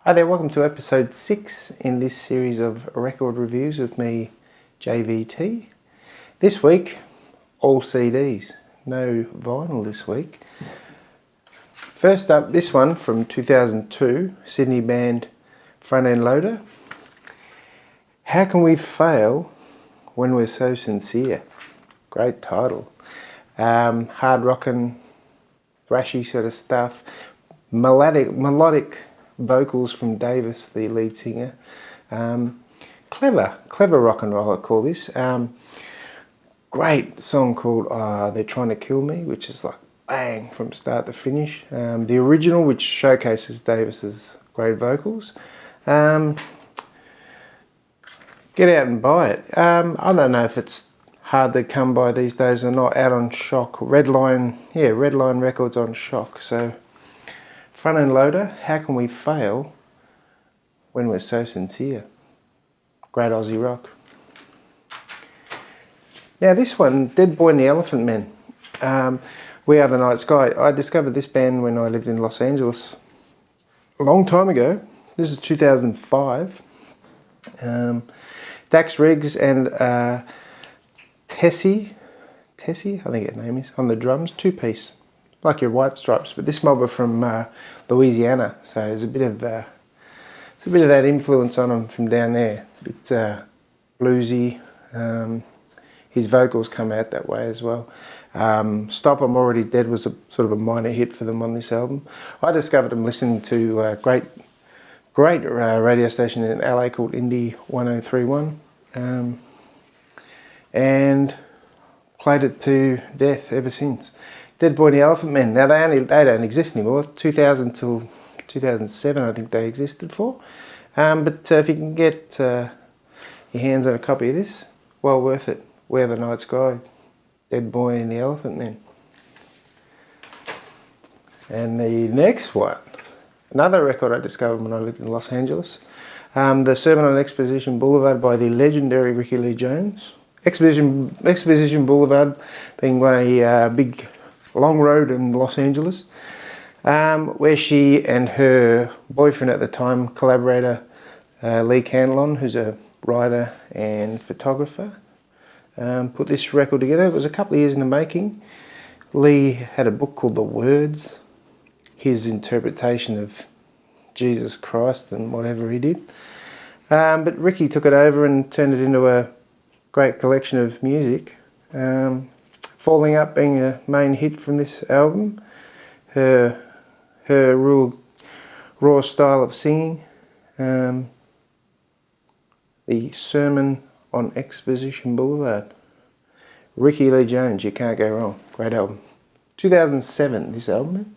Hi there, welcome to episode 6 in this series of record reviews with me, JVT. This week, all CDs, no vinyl this week. First up, this one from 2002, Sydney band Front End Loader. How Can We Fail When We're So Sincere? Great title. Hard rockin', thrashy sort of stuff, melodic vocals from Davis, the lead singer. Clever rock and roll, I call this. Great song called They're Trying to Kill Me, which is like bang from start to finish. The original, which showcases Davis's great vocals. Get out and buy it. I don't know if it's hard to come by these days or not. Out on Shock, Redline Records on Shock. So Front End Loader, How Can We Fail When We're So Sincere? Great Aussie rock. Now this one, Deadboy and the Elephantmen. We Are the Night Sky. I discovered this band when I lived in Los Angeles a long time ago. This is 2005. Dax Riggs and Tessie, I think her name is, on the drums, two-piece. Like your White Stripes, but this mob are from Louisiana, so there's a bit of that influence on him from down there. A bit bluesy. His vocals come out that way as well. Stop I'm Already Dead was a sort of a minor hit for them on this album. I discovered them listening to a great radio station in LA called Indie 1031, and played it to death ever since. Deadboy and the Elephantmen. Now they don't exist anymore. 2000 till 2007, I think they existed for. But if you can get your hands on a copy of this, well worth it. We're the Night Sky. Deadboy and the Elephantmen. And the next one, another record I discovered when I lived in Los Angeles. The Sermon on Exposition Boulevard by the legendary Rickie Lee Jones. Exposition Boulevard being a big long road in Los Angeles, where she and her boyfriend at the time, collaborator Lee Cantlon, who's a writer and photographer, put this record together. It was a couple of years in the making. Lee had a book called The Words, his interpretation of Jesus Christ and whatever he did. But Rickie took it over and turned it into a great collection of music. Falling Up being a main hit from this album. Her real raw style of singing. The Sermon on Exposition Boulevard. Rickie Lee Jones, you can't go wrong. Great album. 2007, this album.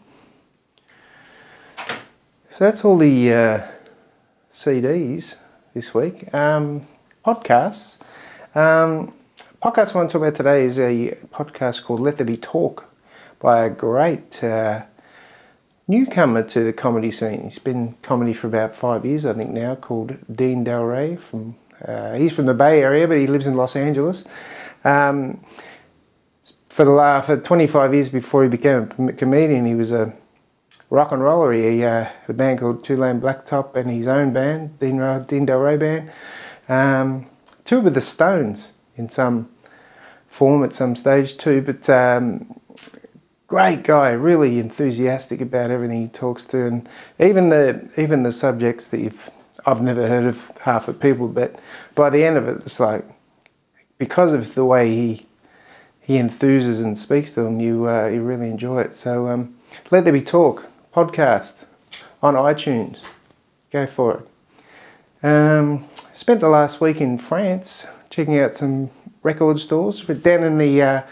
So that's all the CDs this week. Podcasts. Podcast I want to talk about today is a podcast called Let There Be Talk by a great newcomer to the comedy scene. He's been comedy for about 5 years, I think now, called Delray. He's from the Bay Area, but he lives in Los Angeles. For 25 years before he became a comedian, he was a rock and roller. He had a band called Two Lane Blacktop and his own band, Delray Band. Toured with the Stones in some form at some stage too, but great guy, really enthusiastic about everything he talks to, and even the subjects that I've never heard of half the people, but by the end of it, it's like, because of the way he enthuses and speaks to them, you really enjoy it. So Let There Be Talk podcast on iTunes. Go for it. Spent the last week in France checking out some record stores, but down in the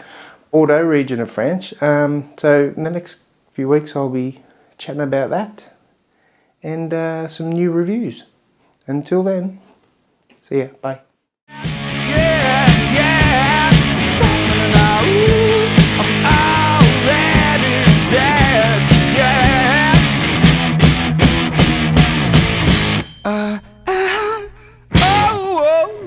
Bordeaux region of France. So in the next few weeks I'll be chatting about that and some new reviews. Until then, see ya, bye. I'm already dead, yeah. I am. Oh, oh.